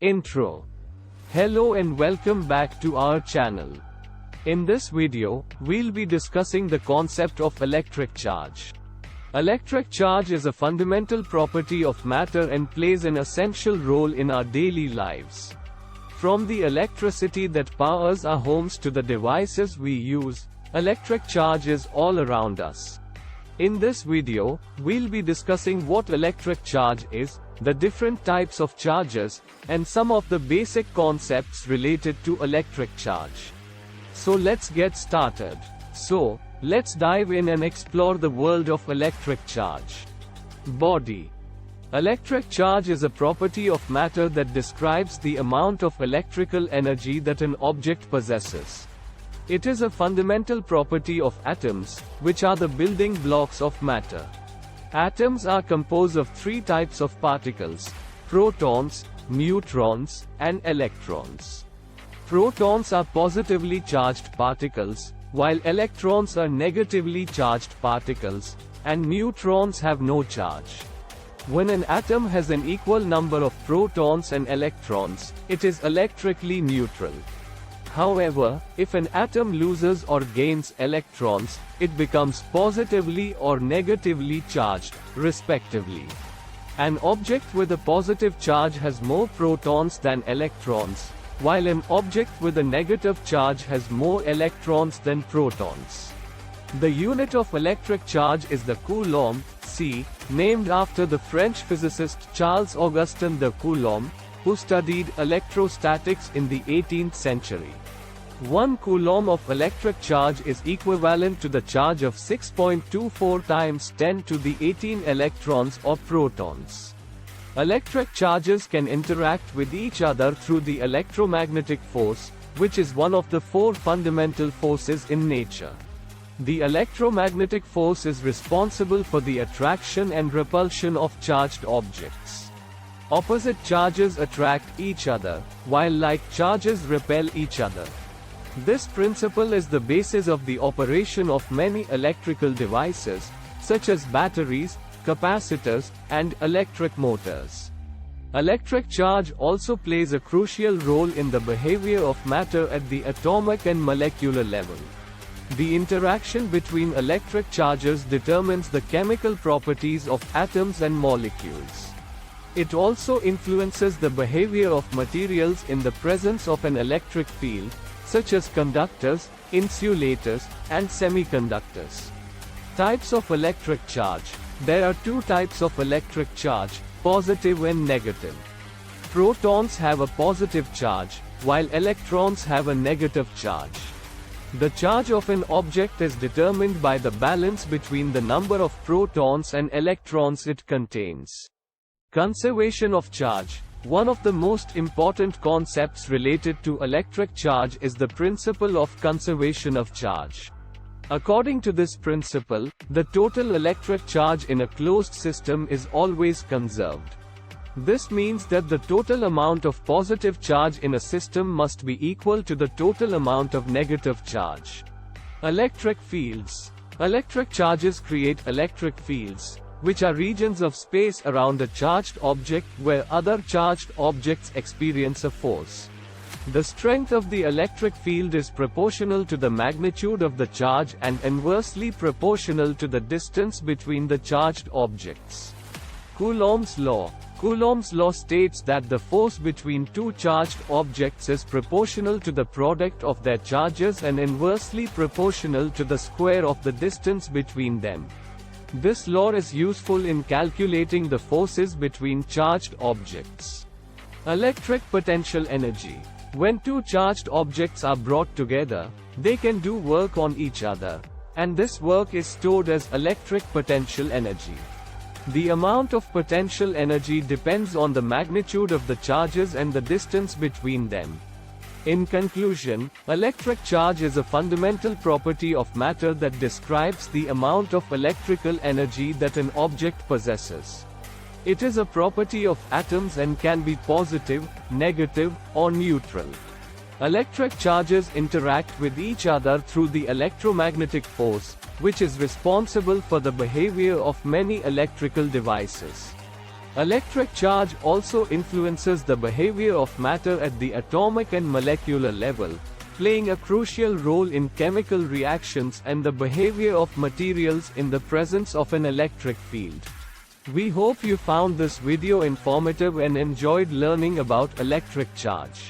Intro. Hello and welcome back to our channel. In this video, we'll be discussing the concept of electric charge. Electric charge is a fundamental property of matter and plays an essential role in our daily lives. From the electricity that powers our homes to the devices we use, electric charge is all around us. In this video, we'll be discussing what electric charge is, the different types of charges, and some of the basic concepts related to electric charge. So let's get started. So, let's dive in and explore the world of electric charge. Body. Electric charge is a property of matter that describes the amount of electrical energy that an object possesses. It is a fundamental property of atoms, which are the building blocks of matter. Atoms are composed of three types of particles: protons, neutrons, and electrons. Protons are positively charged particles, while electrons are negatively charged particles, and neutrons have no charge. When an atom has an equal number of protons and electrons, it is electrically neutral. However, if an atom loses or gains electrons, it becomes positively or negatively charged, respectively. An object with a positive charge has more protons than electrons, while an object with a negative charge has more electrons than protons. The unit of electric charge is the coulomb, c, named after the French physicist Charles-Augustin de Coulomb, who studied electrostatics in the 18th century. 1 coulomb of electric charge is equivalent to the charge of 6.24 times 10 to the 18 electrons or protons. Electric charges can interact with each other through the electromagnetic force, which is one of the four fundamental forces in nature. The electromagnetic force is responsible for the attraction and repulsion of charged objects. Opposite charges attract each other, while like charges repel each other. This principle is the basis of the operation of many electrical devices, such as batteries, capacitors, and electric motors. Electric charge also plays a crucial role in the behavior of matter at the atomic and molecular level. The interaction between electric charges determines the chemical properties of atoms and molecules. It also influences the behavior of materials in the presence of an electric field, such as conductors, insulators, and semiconductors. Types of electric charge. There are two types of electric charge, positive and negative. Protons have a positive charge, while electrons have a negative charge. The charge of an object is determined by the balance between the number of protons and electrons it contains. Conservation of charge. One of the most important concepts related to electric charge is the principle of conservation of charge. According to this principle, the total electric charge in a closed system is always conserved. This means that the total amount of positive charge in a system must be equal to the total amount of negative charge. Electric fields. Electric charges create electric fields, which are regions of space around a charged object where other charged objects experience a force. The strength of the electric field is proportional to the magnitude of the charge and inversely proportional to the distance between the charged objects. Coulomb's law. Coulomb's law states that the force between two charged objects is proportional to the product of their charges and inversely proportional to the square of the distance between them. This law is useful in calculating the forces between charged objects. Electric potential energy. When two charged objects are brought together, they can do work on each other, and this work is stored as electric potential energy. The amount of potential energy depends on the magnitude of the charges and the distance between them. In conclusion, electric charge is a fundamental property of matter that describes the amount of electrical energy that an object possesses. It is a property of atoms and can be positive, negative, or neutral. Electric charges interact with each other through the electromagnetic force, which is responsible for the behavior of many electrical devices. Electric charge also influences the behavior of matter at the atomic and molecular level, playing a crucial role in chemical reactions and the behavior of materials in the presence of an electric field. We hope you found this video informative and enjoyed learning about electric charge.